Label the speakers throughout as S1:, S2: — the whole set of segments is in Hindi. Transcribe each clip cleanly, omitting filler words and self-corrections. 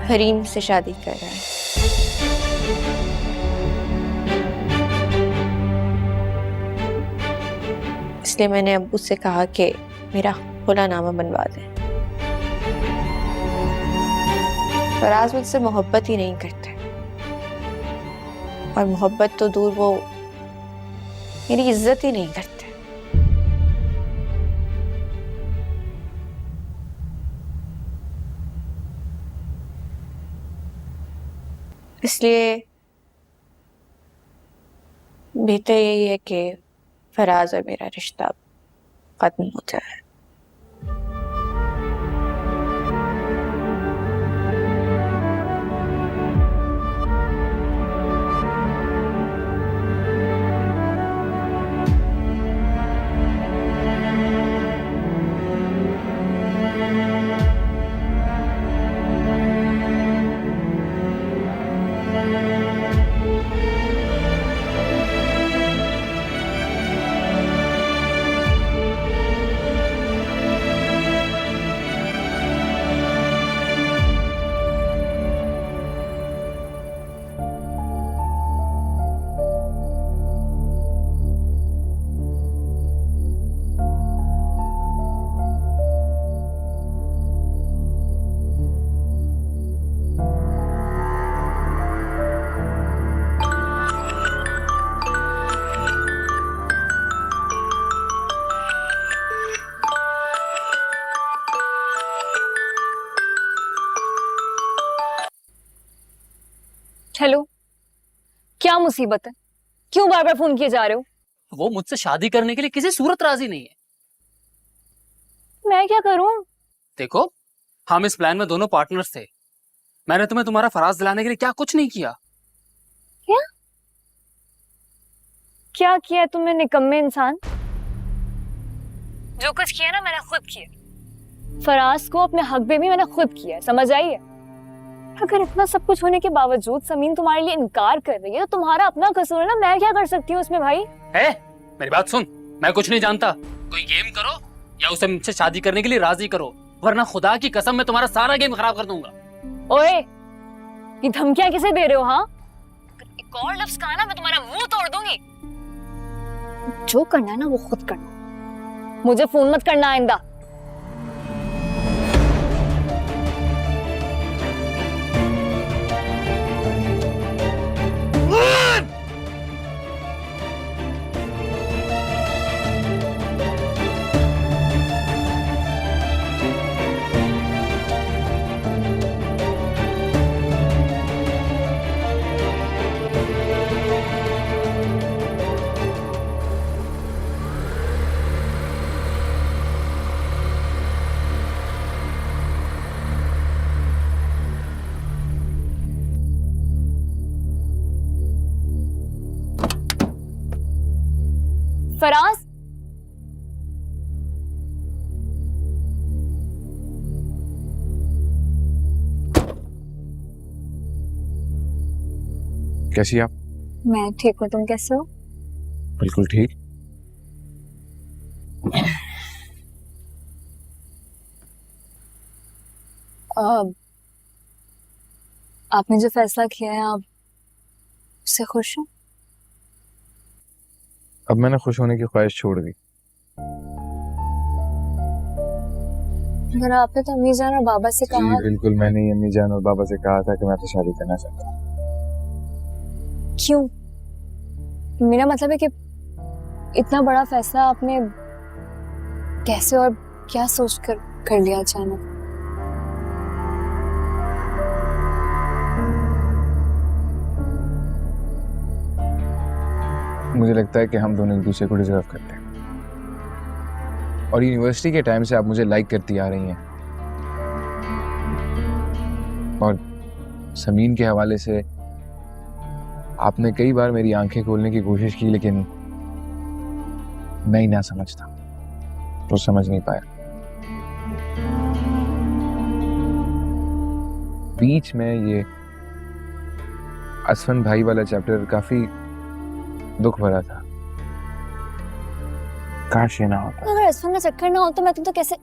S1: हरीम से शादी कर रहा है। इसलिए मैंने अब्बू से कहा कि मेरा खुलानामा बनवा दें। फराज मुझसे मोहब्बत ही नहीं करते, और मोहब्बत तो दूर, वो मेरी इज्जत ही नहीं करते। इसलिए बेहतर यही है कि फराज और मेरा रिश्ता खत्म हो जाए।
S2: हेलो, क्या मुसीबत है? क्यों बार बार फोन किए जा रहे हो?
S3: वो मुझसे शादी करने के लिए किसी सूरत राजी नहीं है।
S2: मैं क्या करूं?
S3: देखो, हम इस प्लान में दोनों पार्टनर्स थे। मैंने तुम्हें तुम्हारा फराज दिलाने के लिए क्या कुछ नहीं किया।
S2: क्या क्या किया तुमने, निकम्मे इंसान? जो कुछ किया ना, मैंने खुद किया। फराज को अपने हक में भी मैंने खुद किया, समझ आई है? अगर इतना सब कुछ होने के बावजूद समीन तुम्हारे लिए इनकार कर रही है तो तुम्हारा अपना कसूर है ना। मैं क्या कर सकती हूँ उसमें भाई?
S3: है, मेरी बात सुन, मैं कुछ नहीं जानता। कोई गेम करो या उसे मुझसे शादी करने के लिए राजी करो, वरना खुदा की कसम मैं तुम्हारा सारा गेम खराब कर दूंगा।
S2: ओए, ये धमकियां किसे दे रहे हो? हाँ, एक और लफ्ज कहा ना, मैं तुम्हारा मुंह तोड़ दूंगी। जो करना है ना वो खुद करना, मुझे फोन मत करना आइंदा। फराज,
S4: कैसी आप?
S2: मैं ठीक हूँ, तुम कैसे हो?
S4: बिल्कुल ठीक।
S2: आपने जो फैसला किया है, आप उससे खुश हो?
S4: अब मैंने खुश होने की ख्वाहिश छोड़ दी।
S2: अगर आपने तो अम्मी जान और बाबा से कहा।
S4: बिल्कुल, मैंने ही अम्मी जान और बाबा से कहा था कि मैं तो शादी करना चाहता हूँ।
S2: क्यों? मेरा मतलब है कि इतना बड़ा फैसला आपने कैसे और क्या सोचकर कर लिया अचानक?
S4: मुझे लगता है कि हम दोनों एक दूसरे को डिजर्व करते हैं, और यूनिवर्सिटी के टाइम से आप मुझे लाइक करती आ रही हैं, और समीन के हवाले से आपने कई बार मेरी आंखें खोलने की कोशिश की, लेकिन मैं ही ना समझता, तो समझ नहीं पाया। बीच में ये असफन भाई वाला चैप्टर काफी दुख भरा था। काश ये ना होता।
S2: अगर असफन का चक्कर ना हो तो मैं तो कैसे।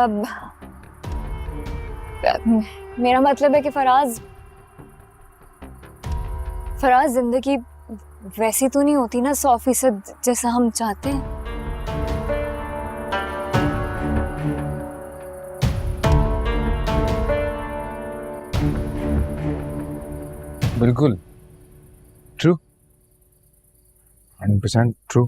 S2: अब मेरा मतलब है कि फराज जिंदगी वैसी तो नहीं होती ना 100% जैसा हम चाहते हैं।
S4: बिल्कुल ट्रू, 100% ट्रू।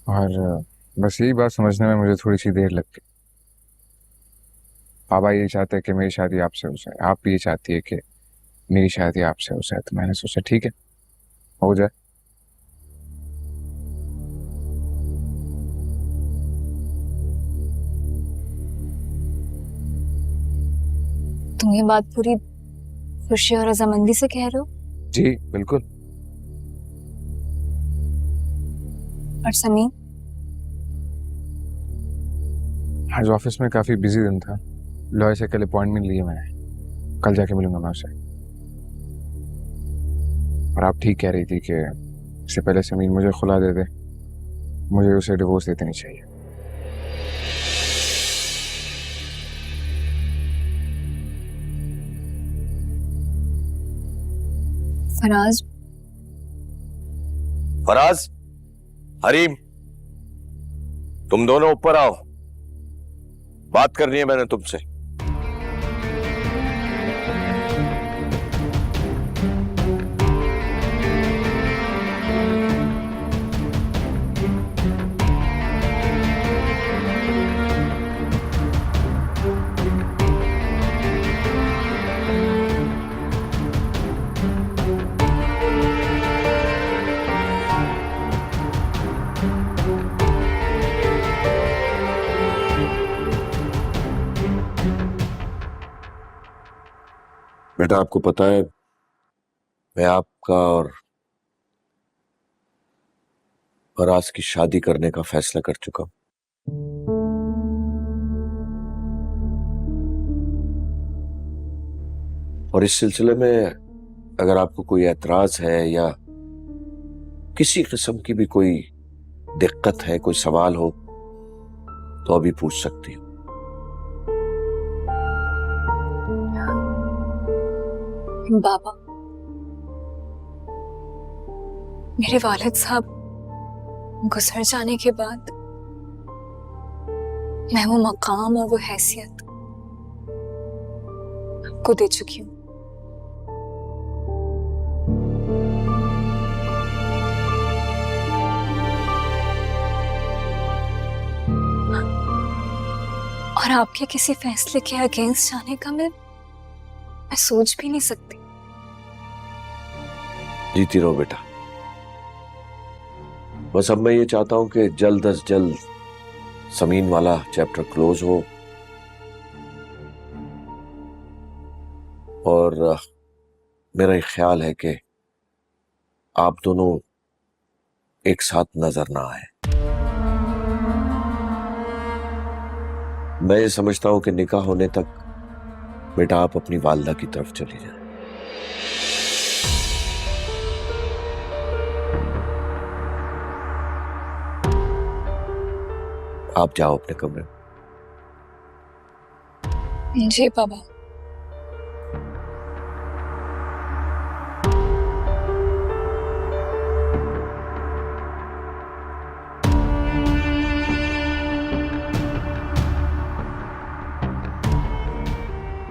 S4: और बस यही बात समझने में मुझे थोड़ी सी देर लग गई। पापा ये चाहते हैं कि मेरी शादी आपसे हो जाए, आप भी ये चाहती है कि मेरी शादी आपसे हो जाए, तो मैंने सोचा ठीक है हो जाए।
S2: तुम ये बात पूरी खुशी और रजामंदी से कह रहे हो?
S4: जी बिल्कुल।
S2: और समीन?
S4: आज ऑफिस में काफी बिजी दिन था, लॉयर से कल अपॉइंटमेंट लिए मैंने, कल जाके मिलूंगा मैं उससे। और आप ठीक कह रही थी कि इससे पहले समीन मुझे खुला दे दे, मुझे उसे डिवोर्स देते नहीं चाहिए।
S5: फराज, हरीम, तुम दोनों ऊपर आओ, बात करनी है मैंने तुमसे। बेटा, आपको पता है मैं आपका और फराज की शादी करने का फैसला कर चुका हूं। और इस सिलसिले में अगर आपको कोई एतराज है या किसी किस्म की भी कोई दिक्कत है, कोई सवाल हो, तो अभी पूछ सकती हो।
S2: बाबा, मेरे वालिद साहब गुजर जाने के बाद मैं वो मकाम और वो हैसियत आपको दे चुकी हूँ। और आपके किसी फैसले के अगेंस्ट जाने का मैं सोच भी नहीं सकती।
S5: जीती रहो बेटा, बस अब मैं ये चाहता हूं कि जल्द अज जल्द समीन वाला चैप्टर क्लोज हो और मेरा एक ख्याल है कि आप दोनों एक साथ नजर ना आए। मैं ये समझता हूं कि निकाह होने तक बेटा आप अपनी वालिदा की तरफ चली जाए। आप जाओ अपने कमरे में।
S2: जी बाबा।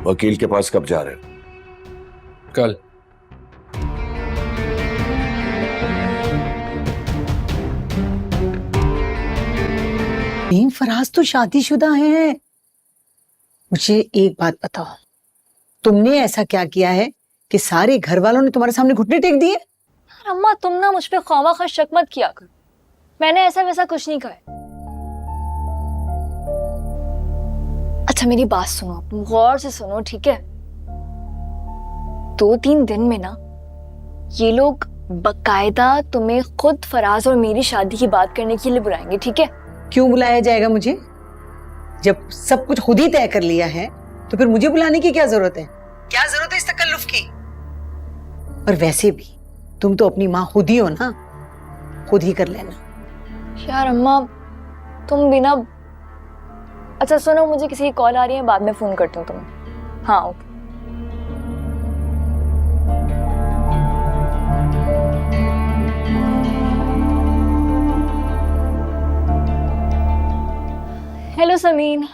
S5: वकील के पास कब जा रहे हो?
S4: कल।
S6: फराज तो शादीशुदा हैं। मुझे एक बात बताओ, तुमने ऐसा क्या किया है कि सारे घर वालों ने तुम्हारे सामने घुटने टेक दिए?
S2: अम्मा, तुम ना मुझ पे ख्वामा शक मत किया करो, मैंने ऐसा वैसा कुछ नहीं कहा। अच्छा मेरी बात सुनो, तुम गौर से सुनो, ठीक है? 2-3 दिन में ना ये लोग बकायदा तुम्हें खुद फराज और मेरी शादी की बात करने के लिए बुलाएंगे, ठीक है?
S6: क्यों बुलाया जाएगा मुझे? जब सब कुछ खुद ही तय कर लिया है तो फिर मुझे बुलाने की क्या जरूरत है? क्या जरूरत है इस तकल्लुफ की? और वैसे भी तुम तो अपनी माँ खुद ही हो ना, खुद ही कर लेना।
S2: यार अम्मा, तुम भी ना अच्छा सुनो, मुझे किसी की कॉल आ रही है, बाद में फोन करती हूँ तुम्हें। हाँ ओके। हेलो समीन।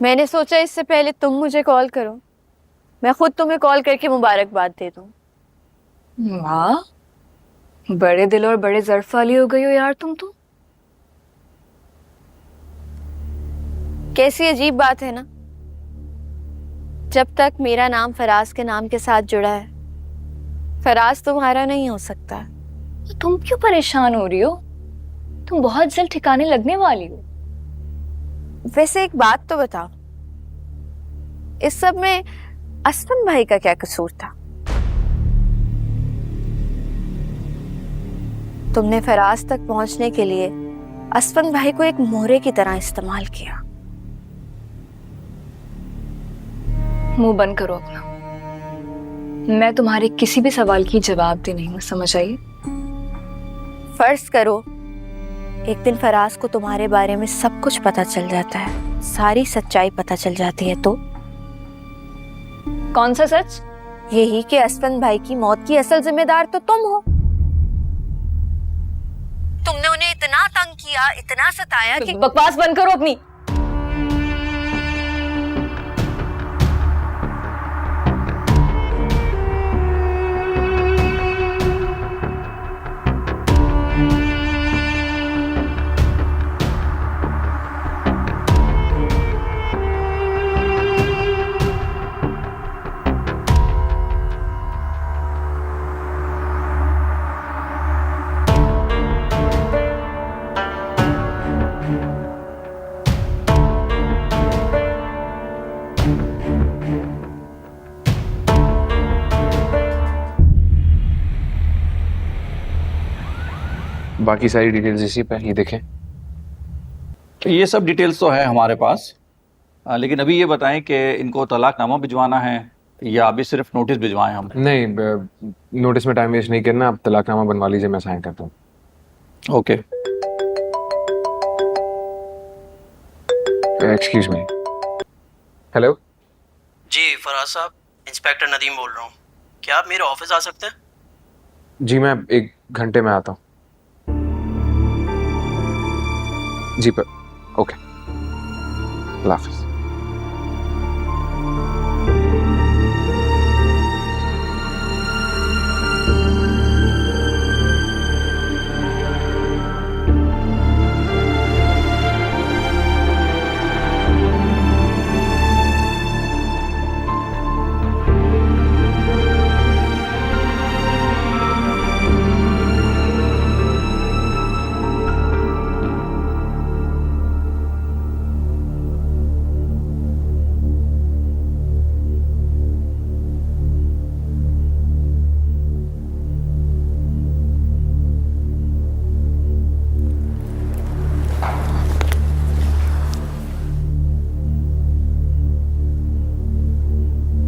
S1: मैंने सोचा इससे पहले तुम मुझे कॉल करो, मैं खुद तुम्हें कॉल करके मुबारकबाद दे दूं।
S2: वाह, बड़े दिल और बड़े ज़र्फ वाली हो गई हो यार तुम तो।
S1: कैसी अजीब बात है ना, जब तक मेरा नाम फराज के नाम के साथ जुड़ा है, फराज तुम्हारा नहीं हो सकता।
S2: तुम क्यों परेशान हो रही हो? तुम बहुत जल्द ठिकाने लगने वाली हो।
S1: वैसे एक बात तो बताओ, इस सब में असलम भाई का क्या कसूर था? तुमने फराज तक पहुंचने के लिए असफन भाई को एक मोहरे की तरह इस्तेमाल किया।
S2: मुंह बंद करो अपना। मैं तुम्हारे किसी भी सवाल की जवाब दे नहीं हूं, समझ आई?
S1: फर्ज करो एक दिन फराज को तुम्हारे बारे में सब कुछ पता चल जाता है, सारी सच्चाई पता चल जाती है, तो
S2: कौन सा सच?
S1: यही कि असफन भाई की मौत की असल जिम्मेदार तो तुम हो। तुमने उन्हें इतना तंग किया, इतना सताया कि
S2: बकवास बंद करो अपनी।
S4: बाकी सारी डिटेल्स इसी पे, ये देखें।
S7: ये सब डिटेल्स तो है हमारे पास, लेकिन अभी ये बताएं कि इनको तलाकनामा भिजवाना है या अभी सिर्फ नोटिस भिजवाएं हम?
S4: नहीं, नोटिस में टाइम वेस्ट नहीं करना, आप तलाकनामा बनवा लीजिए, मैं साइन करता हूँ।
S7: ओके।
S4: Excuse me. हेलो
S8: जी फराज साहब, इंस्पेक्टर नदीम बोल रहा हूँ। क्या आप मेरे ऑफिस आ सकते हैं?
S4: जी, मैं 1 घंटे में आता हूँ। जी पर ओके, अल्लाह हाफिज़।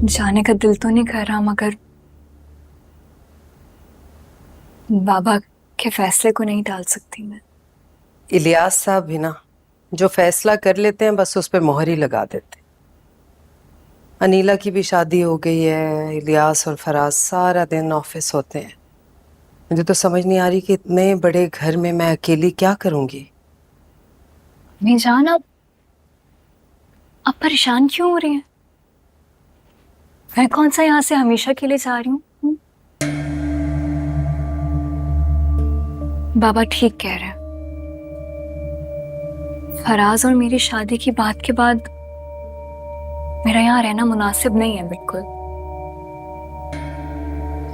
S2: जाने का दिल तो नहीं कर रहा, मगर बाबा के फैसले को नहीं टाल सकती मैं।
S9: इलियास साहब भी ना, जो फैसला कर लेते हैं बस उस पे मोहर ही लगा देते। अनीला की भी शादी हो गई है, इलियास और फराज सारा दिन ऑफिस होते हैं। मुझे तो समझ नहीं आ रही कि इतने बड़े घर में मैं अकेली क्या करूंगी।
S2: मैं जान, आप परेशान क्यों हो रही हैं? मैं कौन सा यहाँ से हमेशा के लिए जा रही हूँ? बाबा ठीक कह रहे हैं। फराज और मेरी शादी की बात के बाद मेरा यहाँ रहना मुनासिब नहीं है बिल्कुल।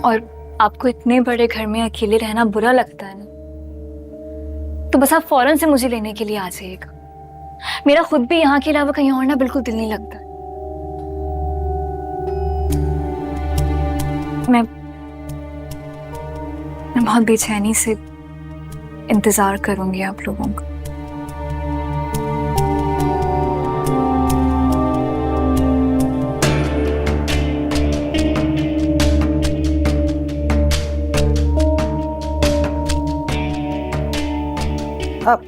S2: और आपको इतने बड़े घर में अकेले रहना बुरा लगता है ना, तो बस आप फौरन से मुझे लेने के लिए आ जाइएगा। मेरा खुद भी यहाँ के अलावा कहीं और ना बिल्कुल दिल नहीं लगता। मैं बहुत बेचैनी से इंतजार करूंगी आप लोगों का।
S9: अब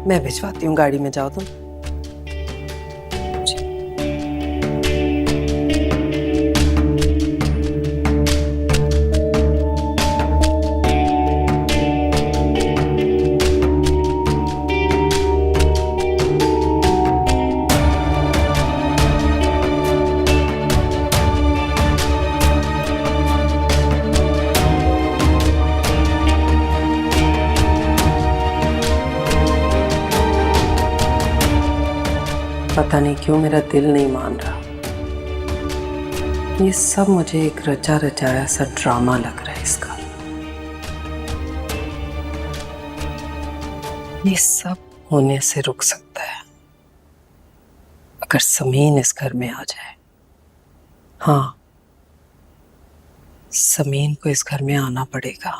S9: मैं भिजवाती हूँ, गाड़ी में जाओ तुम। पता नहीं क्यों मेरा दिल नहीं मान रहा। ये सब मुझे एक रचा रचाया सा ड्रामा लग रहा है इसका। ये सब होने से रुक सकता है अगर समीन इस घर में आ जाए। हाँ, समीन को इस घर में आना पड़ेगा।